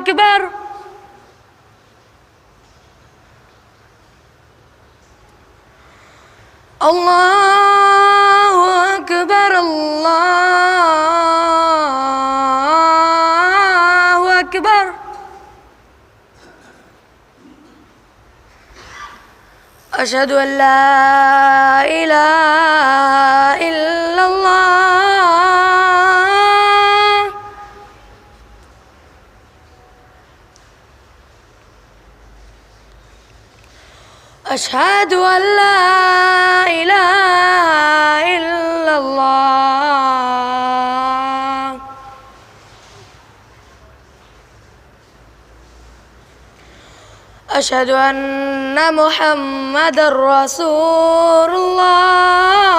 أكبر الله أكبر الله أكبر أشهد أن لا إله إلا الله أشهد أن لا إله إلا الله أشهد أن محمد رسول الله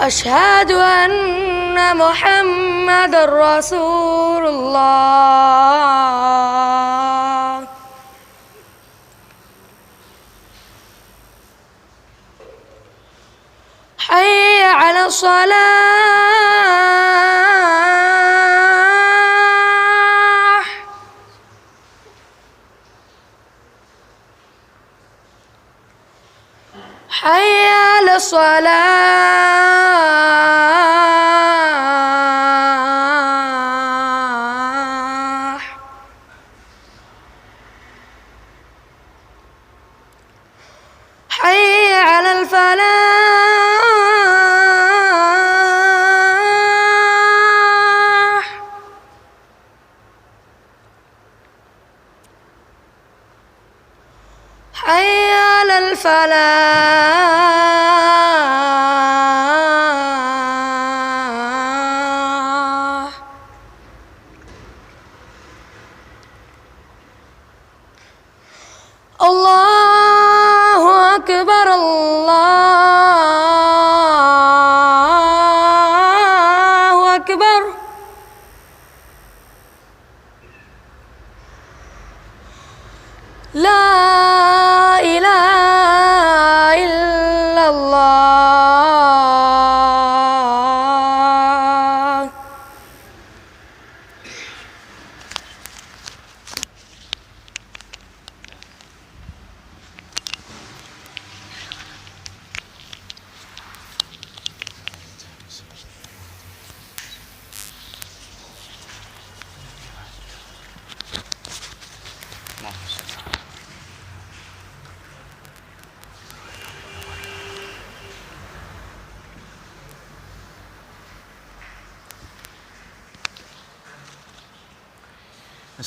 أشهد أن محمد رسول الله حي على الصلاة حي على الصلاة حي على الفلاح حي على الفلاح الله أكبر الله أكبر لا إله إلا الله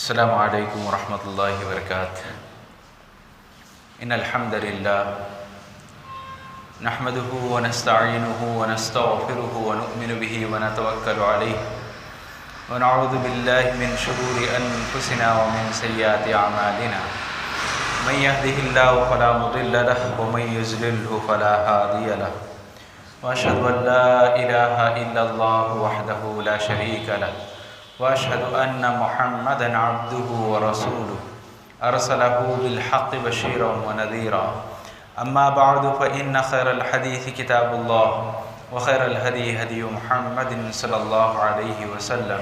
السلام عليكم ورحمة الله وبركاته. إن الحمد لله نحمده ونستعينه ونستغفره ونؤمن به ونتوكل عليه ونعوذ بالله من شرور أنفسنا ومن سيئات أعمالنا من يهده الله فلا مضل له ومن يضلله فلا هادي له وأشهد أن لا إله إلا الله وحده لا شريك له وأشهد أن محمدًا عبده ورسوله أرسله بالحق بشيرا ونذيرا أما بعد فإن خير الحديث كتاب الله وخير الهدي هدي محمد صلى الله عليه وسلم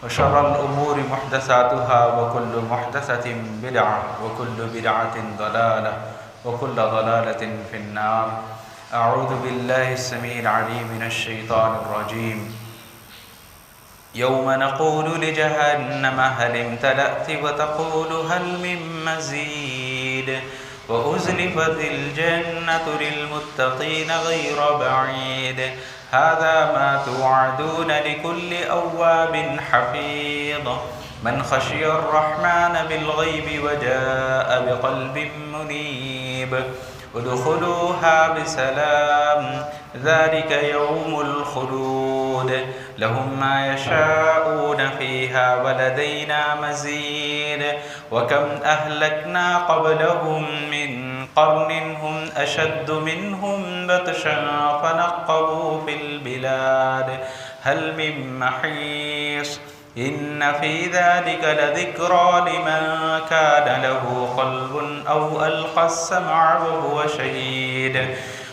وشر الأمور محدثاتها وكل محدثة بدعة وكل بدعة ضلالة وكل ضلالة في النار. أعوذ بالله السميع العليم من الشيطان الرجيم. يوم نقول لجهنم هل امتلأت وتقول هل من مزيد وأزلفت الجنة للمتقين غير بعيد هذا ما توعدون لكل أواب حفيظ من خشي الرحمن بالغيب وجاء بقلب منيب ادخلوها بسلام ذلك يوم الخلود لهم ما يشاءون فيها ولدينا مزيد وكم أهلكنا قبلهم من قرن هم أشد منهم بطشا فنقبوا في البلاد هل من محيص إن في ذلك لذكرى لمن كان له قلب أو ألقى السمع وهو شهيد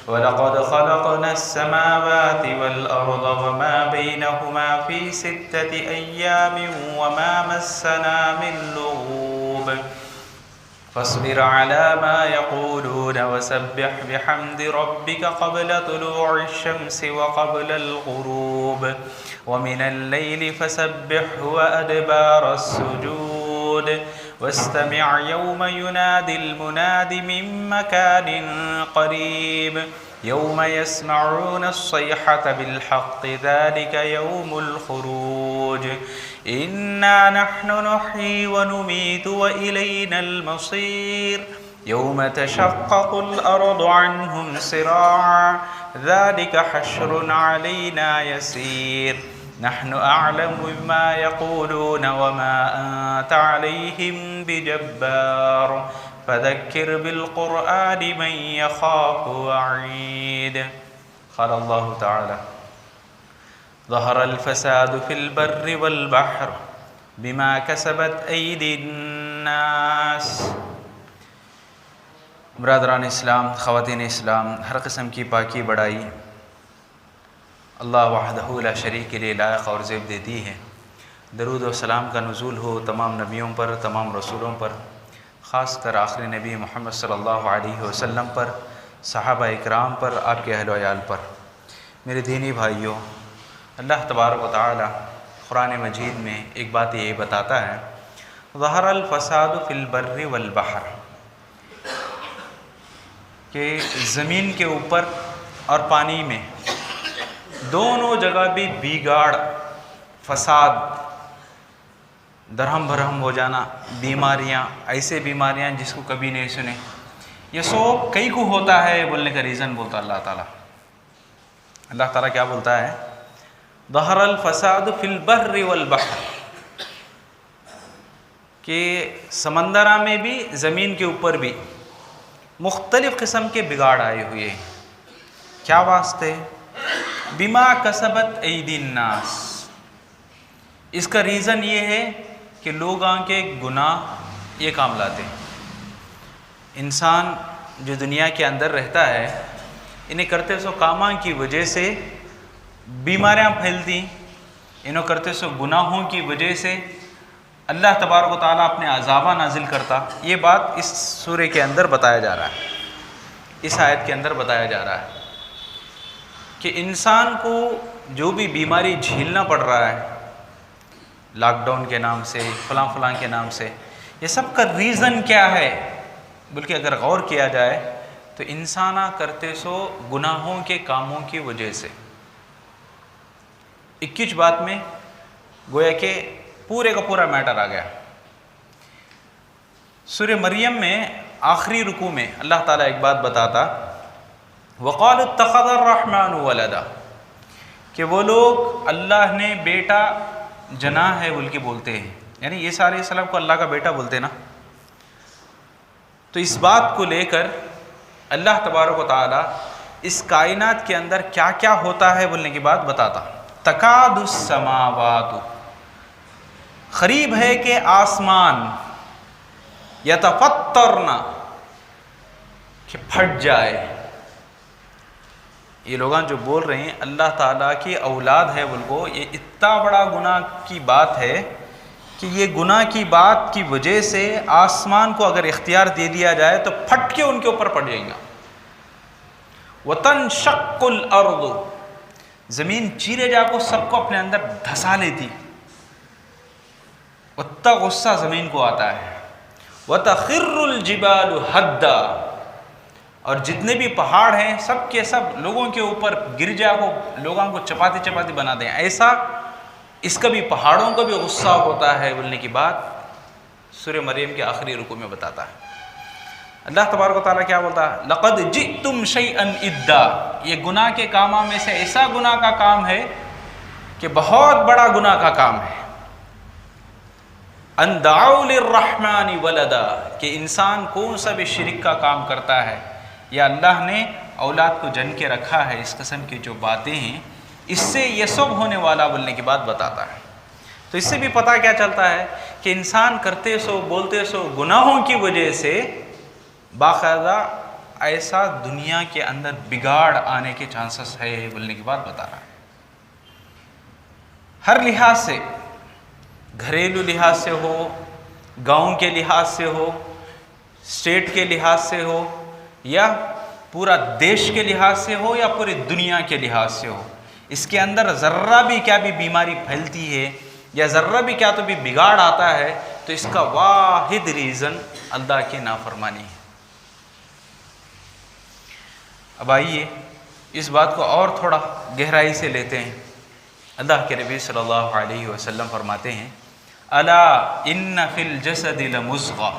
وَلَقَدْ خَلَقْنَا السَّمَاوَاتِ وَالْأَرْضَ وَمَا بَيْنَهُمَا فِي 6 أَيَّامٍ وَمَا مَسَّنَا مِن لُّغُوبٍ فاصبر على ما يقولون وسبح بحمد ربك قبل طلوع الشمس وقبل الغروب ومن الليل فسبحه وأدبار السجود واستمع يوم ينادي المناد من مكان قريب يوم يسمعون الصيحة بالحق ذلك يوم الخروج إنا نحن نحيي ونميت وإلينا المصير يوم تشقق الأرض عنهم سراعا ذلك حشر علينا يسير نحن أعلم بما يقولون وما أنت عليهم بجبار فذكر بالقرآن من يخاف وعيد قال الله تعالى ظهر الفساد في البر والبحر بما كسبت أيدي الناس برادران اسلام، خواتین اسلام، ہر قسم کی پاکی بڑائی اللہ وحدہ لا شریک کے لیے لائق اور زیب دیتی ہے۔ درود و سلام کا نزول ہو تمام نبیوں پر، تمام رسولوں پر، خاص کر آخری نبی محمد صلی اللہ علیہ وسلم پر، صحابہ اکرام پر، آپ کے اہل و عیال پر۔ میرے دینی بھائیوں، اللہ تبارک و تعالی قرآن مجید میں ایک بات یہ بتاتا ہے، ظہر الفساد فی البر والبحر، کہ زمین کے اوپر اور پانی میں دونوں جگہ بھی بگاڑ، فساد، درہم بھرہم ہو جانا، بیماریاں، ایسے بیماریاں جس کو کبھی نہیں سنے، یہ سب کئی کو ہوتا ہے بولنے کا ریزن بولتا اللہ تعالیٰ۔ اللہ تعالیٰ کیا بولتا ہے؟ ظہر الفساد فی البر والبحر، کہ سمندرہ میں بھی زمین کے اوپر بھی مختلف قسم کے بگاڑ آئے ہوئے ہیں۔ کیا واسطے؟ بما کسبت ایدی الناس، اس کا ریزن یہ ہے کہ لوگاں کے گناہ یہ کام لاتے ہیں۔ انسان جو دنیا کے اندر رہتا ہے، انہیں کرتے سو کاماں کی وجہ سے بیماریاں پھیلتی، انہوں کرتے سو گناہوں کی وجہ سے اللہ تبارک و تعالیٰ اپنے عذابہ نازل کرتا۔ یہ بات اس سورہ کے اندر بتایا جا رہا ہے، اس آیت کے اندر بتایا جا رہا ہے کہ انسان کو جو بھی بیماری جھیلنا پڑ رہا ہے، لاک ڈاؤن کے نام سے، فلاں فلاں کے نام سے، یہ سب کا ریزن کیا ہے؟ بلکہ اگر غور کیا جائے تو انسانہ کرتے سو گناہوں کے کاموں کی وجہ سے۔ 21 بات میں گویا کہ پورے کا پورا میٹر آ گیا۔ سورہ مریم میں آخری رکوع میں اللہ تعالیٰ ایک بات بتاتا، وَقَالُوا اتَّخَذَ الرَّحْمَنُ وَلَدًا، کہ وہ لوگ اللہ نے بیٹا جنا ہے بول کے بولتے ہیں، یعنی عیسیٰ علیہ السلام کو اللہ کا بیٹا بولتے نا۔ تو اس بات کو لے کر اللہ تبارک و تعالیٰ اس کائنات کے اندر کیا کیا ہوتا ہے بولنے کی بات بتاتا۔ تکاد السماوات، قریب ہے کہ آسمان، یتفطرن، کہ پھٹ جائے۔ یہ لوگاں جو بول رہے ہیں اللہ تعالیٰ کی اولاد ہے بول کو، یہ اتنا بڑا گناہ کی بات ہے کہ یہ گناہ کی بات کی وجہ سے آسمان کو اگر اختیار دے دیا جائے تو پھٹ کے ان کے اوپر پڑ جائیں گا۔ وَتَنشَقُّ الْأَرْضُ، زمین چیرے جا کو سب کو اپنے اندر دھسا لیتی، اتنا غصہ زمین کو آتا ہے۔ وَتَخِرُّ الْجِبَالُ هَدًّا، اور جتنے بھی پہاڑ ہیں سب کے سب لوگوں کے اوپر گر جا کو، لوگوں کو چپاتی چپاتی بنا دیں۔ ایسا اس کا بھی پہاڑوں کا بھی غصہ ہوتا ہے بولنے کی بات سورہ مریم کے آخری رکوع میں بتاتا ہے۔ اللہ تبارک و تعالیٰ کیا بولتا ہے؟ لَقَدْ جِئْتُمْ شَيْئًا إِدًّا، یہ گناہ کے کاموں میں سے ایسا گناہ کا کام ہے کہ بہت بڑا گناہ کا کام ہے۔ أَن دَعَوْا لِلرَّحْمَنِ وَلَدًا، کہ انسان کون سا بھی شرک کا کام کرتا ہے یا اللہ نے اولاد کو جن کے رکھا ہے، اس قسم کی جو باتیں ہیں، اس سے یہ سب ہونے والا بولنے کی بات بتاتا ہے۔ تو اس سے بھی پتہ کیا چلتا ہے کہ انسان کرتے سو بولتے سو گناہوں کی وجہ سے باقاعدہ ایسا دنیا کے اندر بگاڑ آنے کے چانسز ہے بولنے کی بات بتا رہا ہے۔ ہر لحاظ سے، گھریلو لحاظ سے ہو، گاؤں کے لحاظ سے ہو، اسٹیٹ کے لحاظ سے ہو، یا پورا دیش کے لحاظ سے ہو، یا پوری دنیا کے لحاظ سے ہو، اس کے اندر ذرہ بھی کیا بھی بیماری پھیلتی ہے یا ذرہ بھی کیا تو بھی بگاڑ آتا ہے تو اس کا واحد ریزن اللہ کی نافرمانی ہے۔ اب آئیے اس بات کو اور تھوڑا گہرائی سے لیتے ہیں۔ اللہ کے نبی صلی اللہ علیہ وسلم فرماتے ہیں الا ان فی الجسد لمضغہ،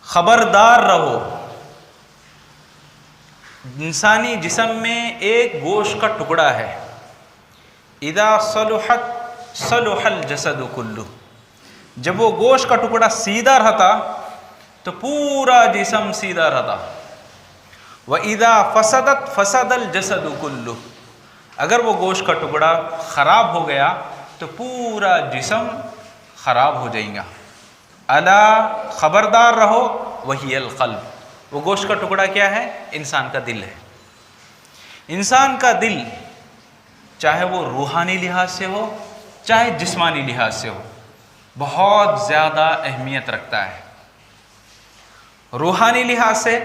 خبردار رہو، انسانی جسم میں ایک گوشت کا ٹکڑا ہے، اذا صلحت صلح الجسد کلہ، جب وہ گوشت کا ٹکڑا سیدھا رہتا تو پورا جسم سیدھا رہتا، وَإِذَا فَسَدَتْ فَسَدَ الْجَسَدُ كُلُّهُ، اگر وہ گوشت کا ٹکڑا خراب ہو گیا تو پورا جسم خراب ہو جائے گا۔ الا، خبردار رہو، وہی القلب، وہ گوشت کا ٹکڑا کیا ہے؟ انسان کا دل ہے۔ انسان کا دل چاہے وہ روحانی لحاظ سے ہو چاہے جسمانی لحاظ سے ہو بہت زیادہ اہمیت رکھتا ہے۔ روحانی لحاظ سے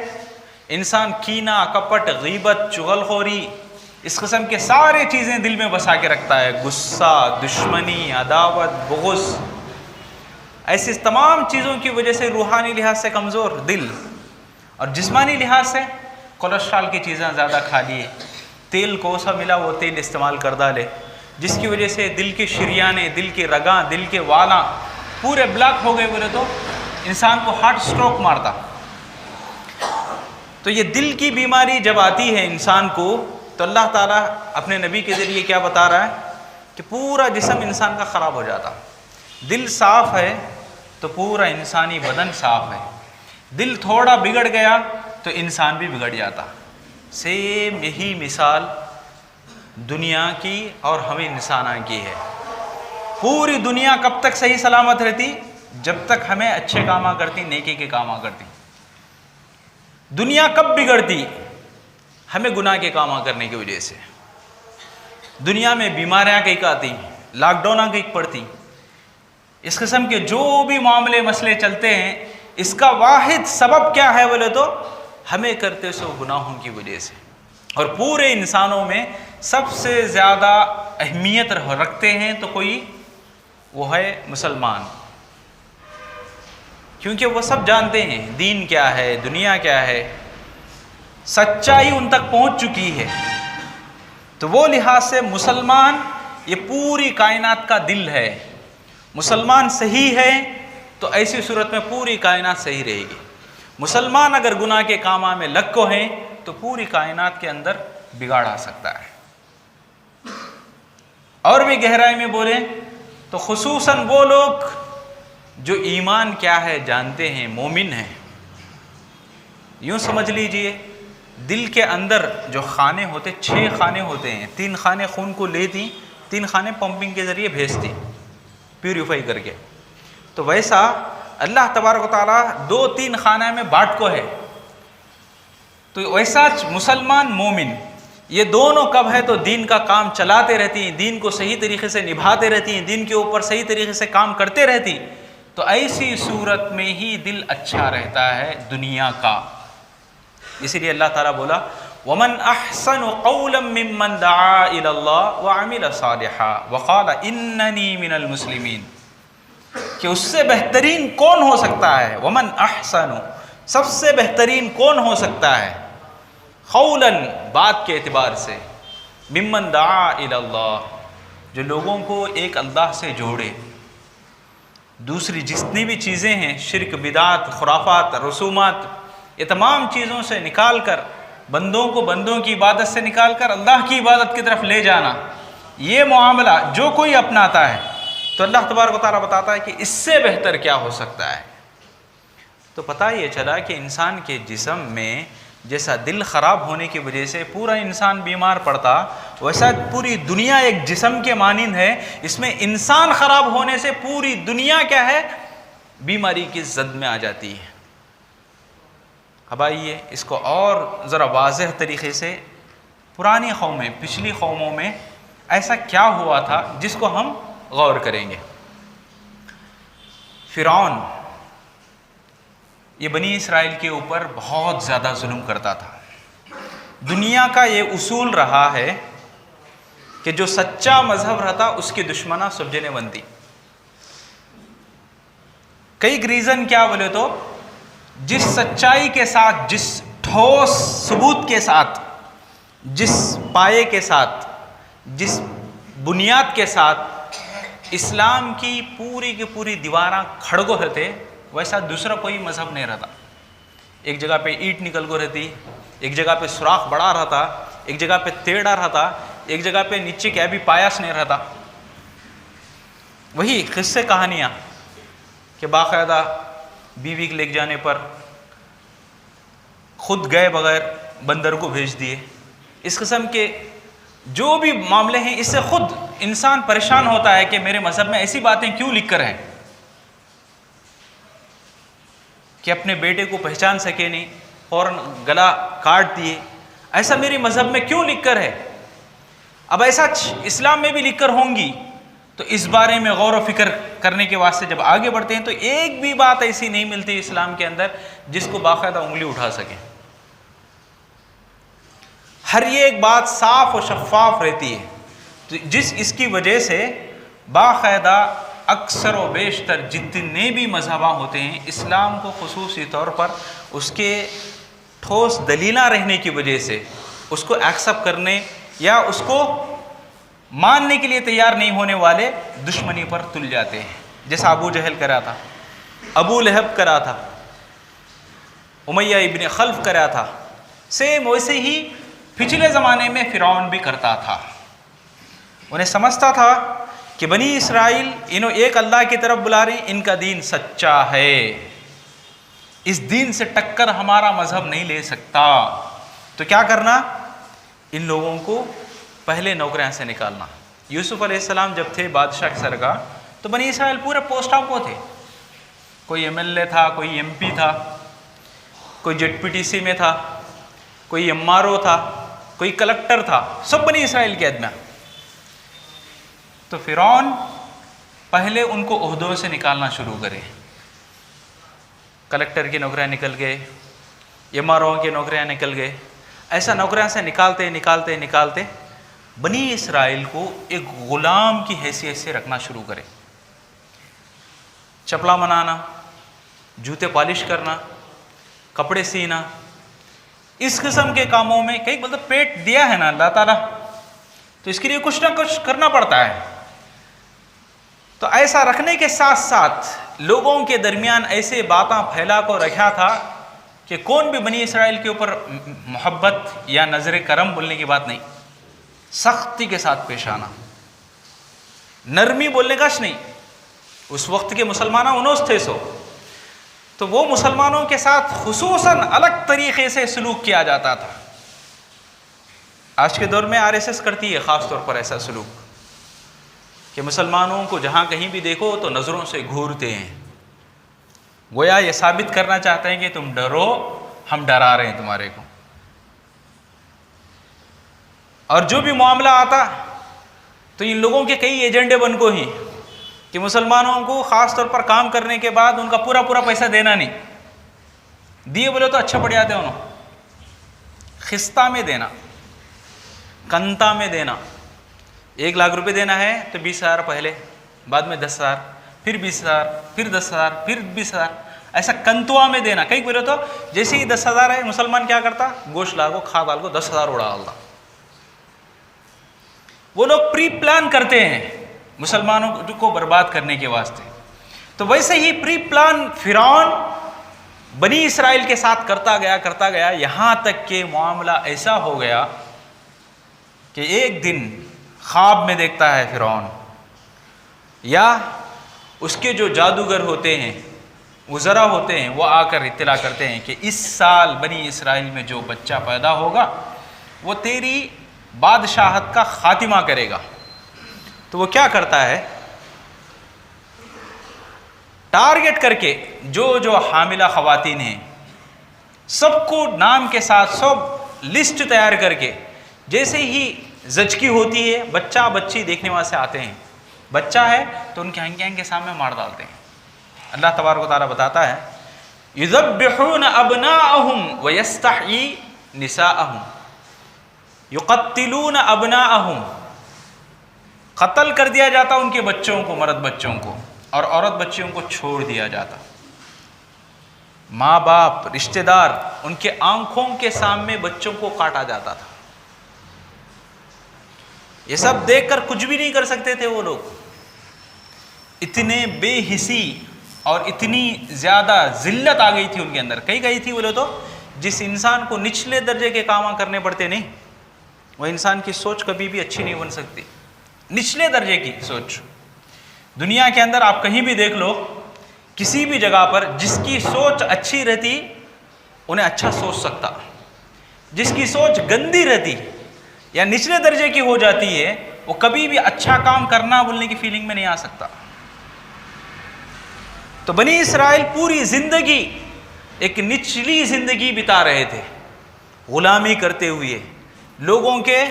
انسان کینہ، کپٹ، غیبت، چغلخوری، اس قسم کے سارے چیزیں دل میں بسا کے رکھتا ہے، غصہ، دشمنی، عداوت، بغض، ایسی تمام چیزوں کی وجہ سے روحانی لحاظ سے کمزور دل۔ اور جسمانی لحاظ سے کولیسٹرول کی چیزیں زیادہ کھا لیے، تیل کو سا ملا وہ تیل استعمال کر ڈالے، جس کی وجہ سے دل کے شریانے، دل کے رگاں، دل کے والاں پورے بلاک ہو گئے بولے تو انسان کو ہارٹ سٹروک مارتا۔ تو یہ دل کی بیماری جب آتی ہے انسان کو تو اللہ تعالیٰ اپنے نبی کے ذریعے کیا بتا رہا ہے کہ پورا جسم انسان کا خراب ہو جاتا۔ دل صاف ہے تو پورا انسانی بدن صاف ہے، دل تھوڑا بگڑ گیا تو انسان بھی بگڑ جاتا۔ سیم یہی مثال دنیا کی اور ہمیں انسانوں کی ہے۔ پوری دنیا کب تک صحیح سلامت رہتی؟ جب تک ہمیں اچھے کاماں کرتی، نیکی کے کاماں کرتی۔ دنیا کب بگڑتی؟ ہمیں گناہ کے کاماں کرنے کی وجہ سے۔ دنیا میں بیماریاں کئی آتی، لاک ڈاؤن کئی پڑتی، اس قسم کے جو بھی معاملے مسئلے چلتے ہیں، اس کا واحد سبب کیا ہے بولے تو ہمیں کرتے سو گناہوں کی وجہ سے۔ اور پورے انسانوں میں سب سے زیادہ اہمیت رکھتے ہیں تو کوئی وہ ہے مسلمان، کیونکہ وہ سب جانتے ہیں دین کیا ہے، دنیا کیا ہے، سچائی ان تک پہنچ چکی ہے۔ تو وہ لحاظ سے مسلمان یہ پوری کائنات کا دل ہے۔ مسلمان صحیح ہے تو ایسی صورت میں پوری کائنات صحیح رہے گی۔ مسلمان اگر گناہ کے کاموں میں لگ کو ہیں تو پوری کائنات کے اندر بگاڑ آ سکتا ہے۔ اور بھی گہرائی میں بولیں تو خصوصاً وہ لوگ جو ایمان کیا ہے جانتے ہیں، مومن ہیں، یوں سمجھ لیجئے دل کے اندر جو خانے ہوتے، 6 خانے ہوتے ہیں، 3 خانے خون کو لیتی، 3 خانے پمپنگ کے ذریعے بھیجتی پیوریفائی کر کے، تو ویسا اللہ تبارک و تعالیٰ 2-3 خانہ میں بانٹ کو ہے۔ تو ویسا مسلمان مومن یہ دونوں کب ہے تو دین کا کام چلاتے رہتی ہیں، دین کو صحیح طریقے سے نبھاتے رہتی ہیں، دین کے اوپر صحیح طریقے سے کام کرتے رہتی، تو ایسی صورت میں ہی دل اچھا رہتا ہے دنیا کا۔ اسی لیے اللہ تعالیٰ بولا وَمَنْ أَحْسَنُ قَوْلًا مِّمَّنْ دَعَا إِلَى اللَّهِ وَعَمِلَ صَالِحًا وَقَالَ إِنَّنِي مِنَ الْمُسْلِمِينَ، کہ اس سے بہترین کون ہو سکتا ہے؟ وَمَنْ أَحْسَنُ، سب سے بہترین کون ہو سکتا ہے؟ قولاً، بات کے اعتبار سے، ممن دعا الی اللہ، جو لوگوں کو ایک اللہ سے جوڑے، دوسری جتنی بھی چیزیں ہیں شرک، بدعات، خرافات، رسومات، یہ تمام چیزوں سے نکال کر بندوں کو بندوں کی عبادت سے نکال کر اللہ کی عبادت کی طرف لے جانا، یہ معاملہ جو کوئی اپناتا ہے تو اللہ تبارک و تعالیٰ بتاتا ہے کہ اس سے بہتر کیا ہو سکتا ہے۔ تو پتہ یہ چلا کہ انسان کے جسم میں جیسا دل خراب ہونے کی وجہ سے پورا انسان بیمار پڑتا، ویسا پوری دنیا ایک جسم کے مانند ہے، اس میں انسان خراب ہونے سے پوری دنیا کیا ہے؟ بیماری کی زد میں آ جاتی ہے۔ اب آئیے اس کو اور ذرا واضح طریقے سے پرانی قومیں، پچھلی قوموں میں ایسا کیا ہوا تھا جس کو ہم غور کریں گے۔ فرعون یہ بنی اسرائیل کے اوپر بہت زیادہ ظلم کرتا تھا۔ دنیا کا یہ اصول رہا ہے کہ جو سچا مذہب رہتا اس کی دشمنہ سب جنے بنتی۔ کئی ریزن کیا بولے تو جس سچائی کے ساتھ، جس ٹھوس ثبوت کے ساتھ، جس پائے کے ساتھ، جس بنیاد کے ساتھ اسلام کی پوری دیواراں کھڑگو رہتے، ویسا دوسرا کوئی مذہب نہیں رہتا۔ ایک جگہ پہ اینٹ نکل کو رہتی، ایک جگہ پہ سوراخ بڑا رہتا، ایک جگہ پہ ٹیڑھا رہتا، ایک جگہ پہ نیچے کیا بھی پایاس نہیں رہتا۔ وہی قصے کہانیاں کہ باقاعدہ بیوی کے لے جانے پر خود گئے بغیر بندر کو بھیج دیے، اس قسم کے جو بھی معاملے ہیں، اس سے خود انسان پریشان ہوتا ہے کہ میرے مذہب میں ایسی باتیں کیوں لکھ کر ہیں کہ اپنے بیٹے کو پہچان سکے نہیں، فوراً گلا کاٹ دیے، ایسا میرے مذہب میں کیوں لکھ کر ہے؟ اب ایسا اسلام میں بھی لکھ کر ہوں گی تو اس بارے میں غور و فکر کرنے کے واسطے جب آگے بڑھتے ہیں تو ایک بھی بات ایسی نہیں ملتی اسلام کے اندر جس کو باقاعدہ انگلی اٹھا سکے۔ ہر ایک بات صاف و شفاف رہتی ہے، اس کی وجہ سے باقاعدہ اکثر و بیشتر جتنے بھی مذہباں ہوتے ہیں، اسلام کو خصوصی طور پر اس کے ٹھوس دلیلاں رہنے کی وجہ سے اس کو ایکسیپٹ کرنے یا اس کو ماننے کے لیے تیار نہیں ہونے والے دشمنی پر تل جاتے ہیں۔ جیسا ابو جہل کرا تھا، ابو لہب کرا تھا، امیہ ابن خلف کرا تھا، سیم ویسے ہی پچھلے زمانے میں فرعون بھی کرتا تھا۔ انہیں سمجھتا تھا کہ بنی اسرائیل انہوں ایک اللہ کی طرف بلا رہے ہیں، ان کا دین سچا ہے، اس دین سے ٹکر ہمارا مذہب نہیں لے سکتا۔ تو کیا کرنا؟ ان لوگوں کو پہلے نوکریاں سے نکالنا۔ یوسف علیہ السلام جب تھے بادشاہ کی سرگاہ تو بنی اسرائیل پورے پوسٹوں کو تھے، کوئی ایم ایل اے تھا، کوئی ایم پی تھا، کوئی جیڈ پی ٹی سی میں تھا، کوئی ایم آر او تھا، کوئی کلکٹر تھا، سب بنی اسرائیل کے آدمی۔ تو فرعون پہلے ان کو عہدوں سے نکالنا شروع کرے، کلکٹر کی نوکریاں نکل گئے، ایم آر او کی نوکریاں نکل گئے، ایسا نوکریاں سے نکالتے بنی اسرائیل کو ایک غلام کی حیثیت سے رکھنا شروع کرے۔ چپلا بنانا، جوتے پالش کرنا، کپڑے سینا، اس قسم کے کاموں میں کئی بولتے پیٹ دیا ہے نا اللہ تعالیٰ، تو اس کے لیے کچھ نہ کچھ کرنا پڑتا ہے۔ تو ایسا رکھنے کے ساتھ ساتھ لوگوں کے درمیان ایسے باتاں پھیلا کو رکھا تھا کہ کون بھی بنی اسرائیل کے اوپر محبت یا نظر کرم بولنے کی بات نہیں، سختی کے ساتھ پیش آنا، نرمی بولنے کا نہیں۔ اس وقت کے مسلمانوں انوس تھے سو، تو وہ مسلمانوں کے ساتھ خصوصاً الگ طریقے سے سلوک کیا جاتا تھا۔ آج کے دور میں RSS کرتی ہے خاص طور پر ایسا سلوک کہ مسلمانوں کو جہاں کہیں بھی دیکھو تو نظروں سے گھورتے ہیں، گویا یہ ثابت کرنا چاہتے ہیں کہ تم ڈرو، ہم ڈرا رہے ہیں تمہارے کو۔ اور جو بھی معاملہ آتا تو ان لوگوں کے کئی ایجنڈے بن کو ہی کہ مسلمانوں کو خاص طور پر کام کرنے کے بعد ان کا پورا پیسہ دینا نہیں، دیے بولے تو اچھا پڑ جاتے ہیں، انہوں خستہ میں دینا، کنتا میں دینا۔ 1 لاکھ روپے دینا ہے تو 20,000 پہلے، بعد میں 10,000، پھر 20,000، پھر 10,000، پھر 20,000، ایسا کنتوا میں دینا۔ کئی بولے تو جیسے ہی 10,000 ہے مسلمان کیا کرتا؟ گوشت لا کو کھا ڈال کو 10,000 اڑا ڈالتا۔ وہ لوگ پری پلان کرتے ہیں مسلمانوں کو برباد کرنے کے واسطے۔ تو ویسے ہی پری پلان فرعون بنی اسرائیل کے ساتھ کرتا گیا، یہاں تک کہ معاملہ ایسا ہو گیا کہ ایک دن خواب میں دیکھتا ہے فرعون، یا اس کے جو جادوگر ہوتے ہیں، وزراء ہوتے ہیں، وہ آ کر اطلاع کرتے ہیں کہ اس سال بنی اسرائیل میں جو بچہ پیدا ہوگا وہ تیری بادشاہت کا خاتمہ کرے گا۔ تو وہ کیا کرتا ہے؟ ٹارگٹ کر کے جو حاملہ خواتین ہیں سب کو نام کے ساتھ سب لسٹ تیار کر کے، جیسے ہی زچگی ہوتی ہے بچہ بچی دیکھنے واسطے آتے ہیں، بچہ ہے تو ان کے ہنگ کے سامنے مار ڈالتے ہیں۔ اللہ تبارک و تعالیٰ بتاتا ہے یذبحون ابناءہم ویستحیی نساءہم، یقتلون ابناءہم، قتل کر دیا جاتا ان کے بچوں کو، مرد بچوں کو، اور عورت بچیوں کو چھوڑ دیا جاتا۔ ماں باپ رشتہ دار ان کے آنکھوں کے سامنے بچوں کو کاٹا جاتا تھا۔ یہ سب دیکھ کر کچھ بھی نہیں کر سکتے تھے وہ لوگ، اتنے بے حسی اور اتنی زیادہ ذلت آ گئی تھی ان کے اندر۔ کہیں گئی تھی بولے تو جس انسان کو نچلے درجے کے کام کرنے پڑتے نہیں، وہ انسان کی سوچ کبھی بھی اچھی نہیں بن سکتی، نچلے درجے کی سوچ۔ دنیا کے اندر آپ کہیں بھی دیکھ لو، کسی بھی جگہ پر جس کی سوچ اچھی رہتی انہیں اچھا سوچ سکتا، جس کی سوچ گندی رہتی یا نچلے درجے کی ہو جاتی ہے وہ کبھی بھی اچھا کام کرنا بولنے کی فیلنگ میں نہیں آ سکتا۔ تو بنی اسرائیل پوری زندگی ایک نچلی زندگی بتا رہے تھے، غلامی کرتے ہوئے، لوگوں کے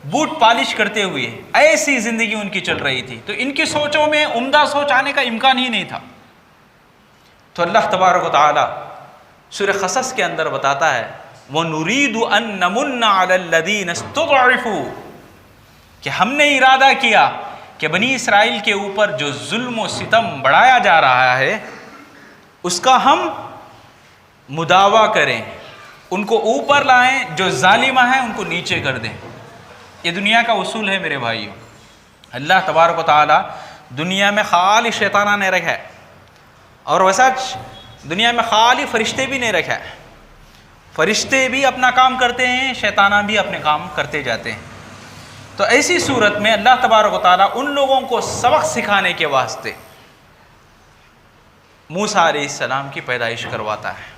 بوٹ پالش کرتے ہوئے، ایسی زندگی ان کی چل رہی تھی۔ تو ان کی سوچوں میں عمدہ سوچ آنے کا امکان ہی نہیں تھا۔ تو اللہ تبارک و تعالی سورہ قصص کے اندر بتاتا ہے وَنُرِيدُ أَن نَّمُنَّ عَلَى الَّذِينَ اسْتُضْعِفُوا، کہ ہم نے ارادہ کیا کہ بنی اسرائیل کے اوپر جو ظلم و ستم بڑھایا جا رہا ہے اس کا ہم مداوع کریں، ان کو اوپر لائیں، جو ظالمہ ہیں ان کو نیچے کر دیں۔ یہ دنیا کا اصول ہے میرے بھائیوں۔ اللہ تبارک و تعالی دنیا میں خالی شیطانہ نے رکھا ہے، اور ویسا دنیا میں خالی فرشتے بھی نہیں رکھا ہے۔ فرشتے بھی اپنا کام کرتے ہیں، شیطانہ بھی اپنے کام کرتے جاتے ہیں۔ تو ایسی صورت میں اللہ تبارک و تعالیٰ ان لوگوں کو سبق سکھانے کے واسطے موسیٰ علیہ السلام کی پیدائش کرواتا ہے۔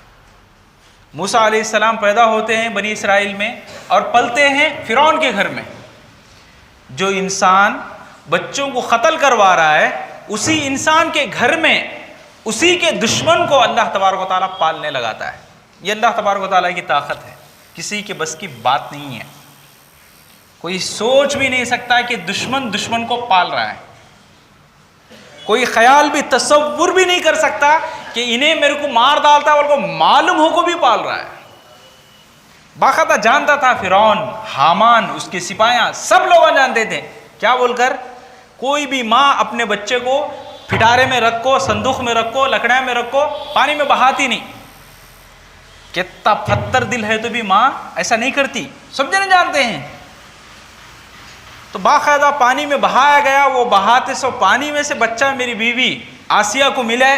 موسیٰ علیہ السلام پیدا ہوتے ہیں بنی اسرائیل میں اور پلتے ہیں فرعون کے گھر میں۔ جو انسان بچوں کو قتل کروا رہا ہے اسی انسان کے گھر میں اسی کے دشمن کو اللہ تبارک و تعالیٰ پالنے لگاتا ہے۔ یہ اللہ تبارک و تعالیٰ کی طاقت ہے، کسی کے بس کی بات نہیں ہے۔ کوئی سوچ بھی نہیں سکتا کہ دشمن کو پال رہا ہے، کوئی خیال بھی تصور بھی نہیں کر سکتا کہ انہیں میرے کو مار ڈالتا ہے اور کو معلوم ہو کو بھی پال رہا ہے۔ باقاعدہ جانتا تھا فرعون، حامان، اس کے سپاہیاں، سب لوگ جانتے تھے کیا بول کر، کوئی بھی ماں اپنے بچے کو پھٹارے میں رکھو، صندوق میں رکھو، لکڑے میں رکھو، پانی میں بہاتی نہیں۔ کتنا پتھر دل ہے تو بھی ماں ایسا نہیں کرتی، سب جنے جانتے ہیں۔ تو باقاعدہ پانی میں بہایا گیا، وہ بہاتے سو پانی میں سے بچہ میری بیوی آسیہ کو ملے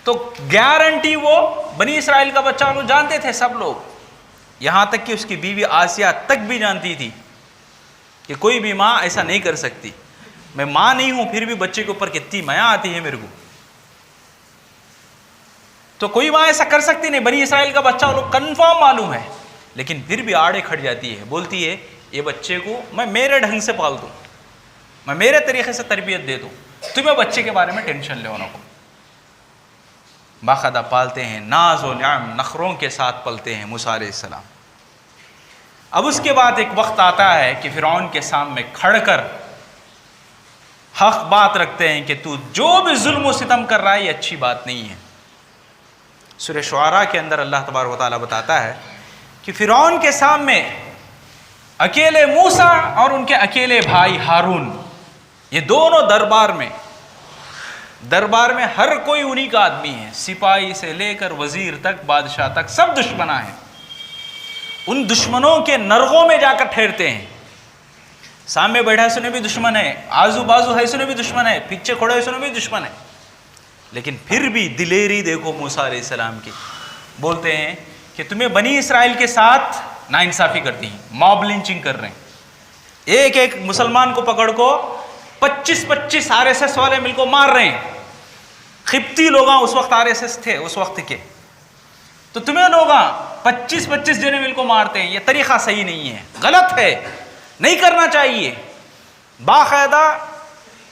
تو گارنٹی وہ بنی اسرائیل کا بچہ، وہ جانتے تھے سب لوگ، یہاں تک کہ اس کی بیوی آسیہ تک بھی جانتی تھی کہ کوئی بھی ماں ایسا نہیں کر سکتی۔ میں ماں نہیں ہوں پھر بھی بچے کے اوپر کتنی میا آتی ہے میرے کو، تو کوئی ماں ایسا کر سکتی نہیں۔ بنی اسرائیل کا بچہ وہ لوگ کنفرم معلوم ہے، لیکن پھر بھی آڑے کھڑ جاتی ہے، بولتی ہے یہ بچے کو میں میرے ڈھنگ سے پال دوں، میں میرے طریقے سے تربیت دے دوں، تمہیں بچے کے بارے میں ٹینشن لے ہونا کو۔ باقاعدہ پالتے ہیں، ناز و نعم نخروں کے ساتھ پلتے ہیں موسیٰ علیہ السلام۔ اب اس کے بعد ایک وقت آتا ہے کہ فرعون کے سامنے کھڑ کر حق بات رکھتے ہیں کہ تو جو بھی ظلم و ستم کر رہا ہے یہ اچھی بات نہیں ہے۔ سورہ شعراء کے اندر اللہ تبارک و تعالیٰ بتاتا ہے کہ فرعون کے سامنے اکیلے موسیٰ اور ان کے اکیلے بھائی ہارون، یہ دونوں دربار میں ہر کوئی انہی کا آدمی ہے، سپاہی سے لے کر وزیر تک، بادشاہ تک، سب دشمناں ہیں۔ ان دشمنوں کے نرغوں میں جا کر ٹھہرتے ہیں۔ سامنے بیٹھا سنے بھی دشمن ہے، آزو بازو ہے سنے بھی دشمن ہے، پیچھے کھڑے سنے بھی دشمن ہے، لیکن پھر بھی دلیری دیکھو موسیٰ علیہ السلام کی۔ بولتے ہیں کہ تمہیں بنی اسرائیل کے ساتھ ناانصافی کرتی ہیں، موب لنچنگ کر رہے ہیں، ایک ایک مسلمان کو پکڑ کو 25 RSS والے مل کو مار رہے ہیں۔ قبطی لوگاں اس وقت RSS تھے اس وقت کے، تو تمہیں لوگاں 25 جنے مل کو مارتے ہیں۔ یہ طریقہ صحیح نہیں ہے، غلط ہے، نہیں کرنا چاہیے۔ باقاعدہ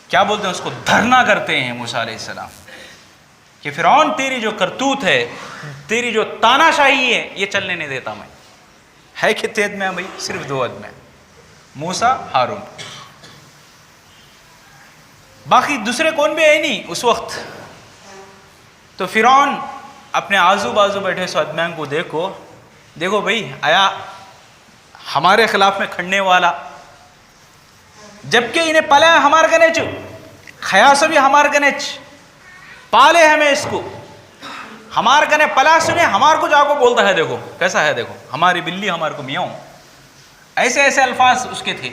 کیا بولتے ہیں اس کو، دھرنا کرتے ہیں موسیٰ علیہ السلام۔ کہ فرعون تیری جو کرتوت ہے، تیری جو تاناشاہی ہے، یہ چلنے نہیں دیتا میں. ہے کتنے آدمی ہیں بھائی؟ صرف 2 آدمی ہیں، موسیٰ، ہارون. باقی دوسرے کون بھی ہے نہیں اس وقت. تو فرعون اپنے آزو بازو بیٹھے سو آدمیوں کو دیکھو بھائی، آیا ہمارے خلاف میں کھڑنے والا، جبکہ انہیں پلا ہمارے کنیچ، کھیا سو بھی ہمارے کنیچ، پالے ہمیں اس کو، ہمارے کنے پلا سنے، ہمارے کو جا کو بولتا ہے، دیکھو کیسا ہے، دیکھو ہماری بلی ہمارے کو میاؤں. ایسے ایسے الفاظ اس کے تھے.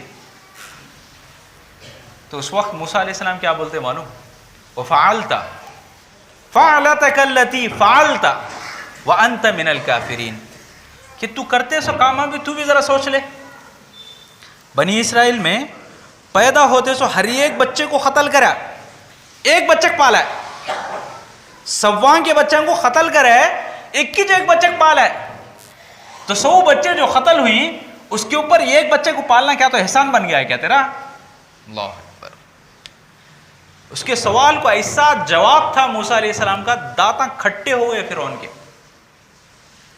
تو اس وقت موسیٰ علیہ السلام کیا بولتے معلوم؟ وَفَعَلْتَ فَعْلَتَكَ الَّتِي فَعَلْتَ وَأَنْتَ مِنَ الْكَافِرِينَ، کہ تو کرتے سو کام بھی تو بھی ذرا سوچ لے. بنی اسرائیل میں پیدا ہوتے سو ہر ایک بچے کو قتل کرا، ایک بچے کو پالا ہے. سواں کے بچوں کو قتل کرا ہے، 21 بچے کو پالا ہے. تو 100 بچے جو قتل ہوئی، اس کے اوپر ایک بچے کو پالنا کیا تو احسان بن گیا ہے کیا تیرا؟ اللہ اکبر. اس کے سوال کو ایسا جواب تھا موسیٰ علیہ السلام کا، دانتاں کھٹے ہوئے فرعون کے.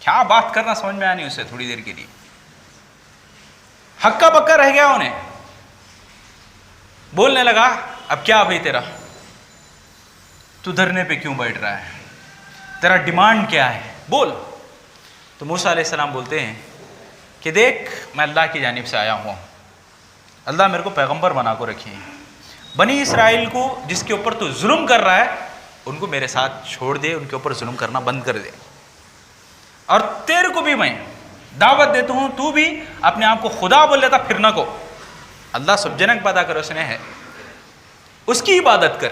کیا بات کرنا سمجھ میں آنی اسے تھوڑی دیر کے لیے. ہکا بکا رہ گیا انہیں. بولنے لگا اب کیا بھائی تیرا، تو دھرنے پہ کیوں بیٹھ رہا ہے، تیرا ڈیمانڈ کیا ہے، بول. تو موسیٰ علیہ السلام بولتے ہیں کہ دیکھ میں اللہ کی جانب سے آیا ہوں، اللہ میرے کو پیغمبر بنا کو رکھے ہیں. بنی اسرائیل کو جس کے اوپر تو ظلم کر رہا ہے، ان کو میرے ساتھ چھوڑ دے، ان کے اوپر ظلم کرنا بند کر دے. اور تیرے کو بھی میں دعوت دیتا ہوں، تو بھی اپنے آپ کو خدا بول لیتا پھر نہ کو. اللہ سب جنک پیدا کر اس نے ہے، اس کی عبادت کر.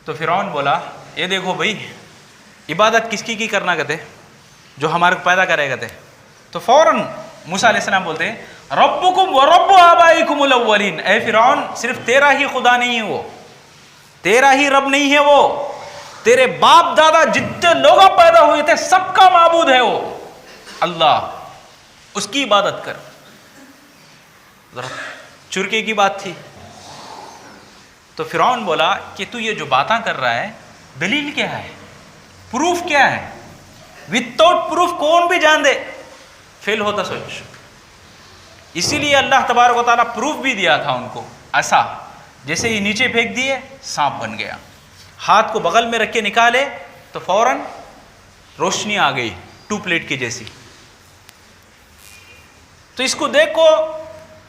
تو فرعون بولا یہ دیکھو بھائی، عبادت کس کی کرنا کہتے، جو ہمارے کو پیدا کرے کہتے. تو فوراً موسیٰ علیہ السلام بولتے ہیں ربکم و رب آبائکم الاولین، اے فرعون صرف تیرا ہی خدا نہیں ہے وہ، تیرا ہی رب نہیں ہے وہ، تیرے باپ دادا جتنے لوگ پیدا ہوئے تھے سب کا معبود ہے وہ اللہ، اس کی عبادت کر. ذرا چرکے کی بات تھی. تو فرعون بولا کہ تو یہ جو باتاں کر رہا ہے دلیل کیا ہے، پروف کیا ہے؟ وداؤٹ پروف کون بھی جان دے فیل ہوتا سوچ. اسی لیے اللہ تبارک و تعالیٰ پروف بھی دیا تھا ان کو، ایسا جیسے ہی نیچے پھینک دیے سانپ بن گیا، ہاتھ کو بغل میں رکھ کے نکالے تو فوراً روشنی آ گئی 2 پلیٹ کی جیسی. تو اس کو دیکھو،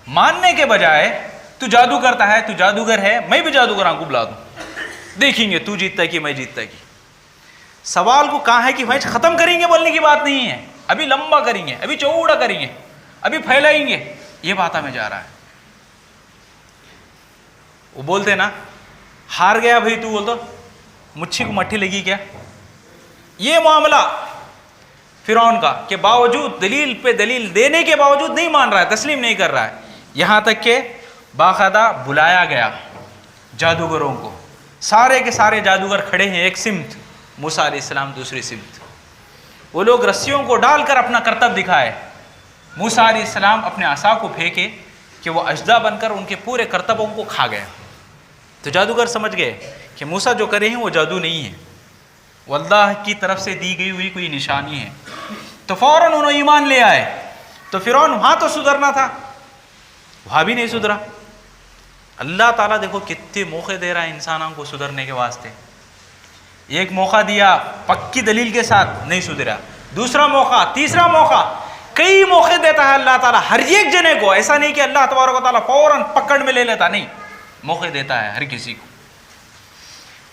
ماننے کے بجائے تو جادو کرتا ہے، تو جادوگر ہے، میں بھی جادوگراں کو بلا دوں، دیکھیں گے تو جیتتا ہے کہ میں جیتتا ہے کہ. سوال کو کہاں ہے کہ میچ ختم کریں گے بولنے کی بات نہیں ہے، ابھی لمبا کریں گے، ابھی چوڑا کریں گے، ابھی پھیلائیں گے، یہ بات ہمیں جا رہا ہے. وہ بولتے نا ہار گیا بھائی تو بول دو مچھی کو مٹھی لگی کیا. یہ معاملہ فرعون کا کہ باوجود دلیل پہ دلیل دینے کے باوجود نہیں مان رہا ہے، تسلیم نہیں کر رہا ہے. یہاں تک کہ باقاعدہ بلایا گیا جادوگروں کو، سارے کے سارے جادوگر کھڑے ہیں ایک سمت، موسیٰ علیہ السلام دوسری سمت. وہ لوگ رسیوں کو ڈال کر اپنا کرتب دکھائے، موسیٰ علیہ السلام اپنے عصا کو پھینکے کہ وہ اژدھا بن کر ان کے پورے کرتبوں کو کھا گیا. تو جادوگر سمجھ گئے کہ موسیٰ جو کرے ہیں وہ جادو نہیں ہے، وہ اللہ کی طرف سے دی گئی ہوئی کوئی نشانی ہے. تو فوراً انہوں ایمان لے آئے. تو فرعون وہاں تو سدھرنا تھا، وہاں بھی نہیں سدھرا. اللہ تعالیٰ دیکھو کتنے موقع دے رہا ہے انسانوں کو سدھرنے کے واسطے. ایک موقع دیا پکی دلیل کے ساتھ، نہیں سدھرا. دوسرا موقع، تیسرا موقع، کئی موقع دیتا ہے اللہ تعالیٰ ہر ایک جنے کو. ایسا نہیں کہ اللہ تبارک و تعالیٰ فوراً پکڑ میں لے لیتا، نہیں، موقع دیتا ہے ہر کسی کو.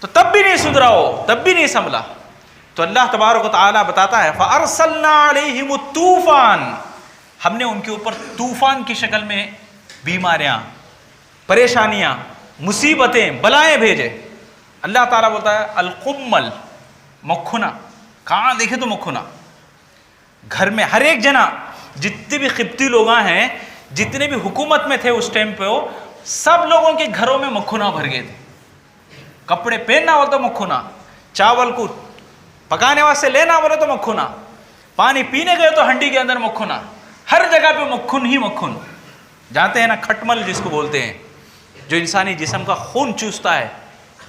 تو تب بھی نہیں سدھرا ہو، تب بھی نہیں سنبھلا. تو اللہ تبارک و تعالیٰ بتاتا ہے فَأَرْسَلْنَا عَلَيْهِمُ الطُّوفَانَ، ہم نے ان کے اوپر طوفان کی شکل میں بیماریاں، پریشانیاں، مصیبتیں، بلائیں بھیجے. اللہ تعالیٰ بولتا ہے القمل، مکھنا. کہاں دیکھے تو مکھنا. گھر میں ہر ایک جنا، جتنے بھی قبطی لوگ ہیں، جتنے بھی حکومت میں تھے اس ٹائم پہ، وہ سب لوگوں کے گھروں میں مکھنا بھر گئے تھے. کپڑے پہننا ہو تو مکھنا، چاول کو پکانے واسطے لینا بولے تو مکھنا، پانی پینے گئے تو ہنڈی کے اندر مکھنا، ہر جگہ پہ مکھن ہی مکھن. جانتے ہیں نا کھٹمل جس کو بولتے ہیں، جو انسانی جسم کا خون چوستا ہے،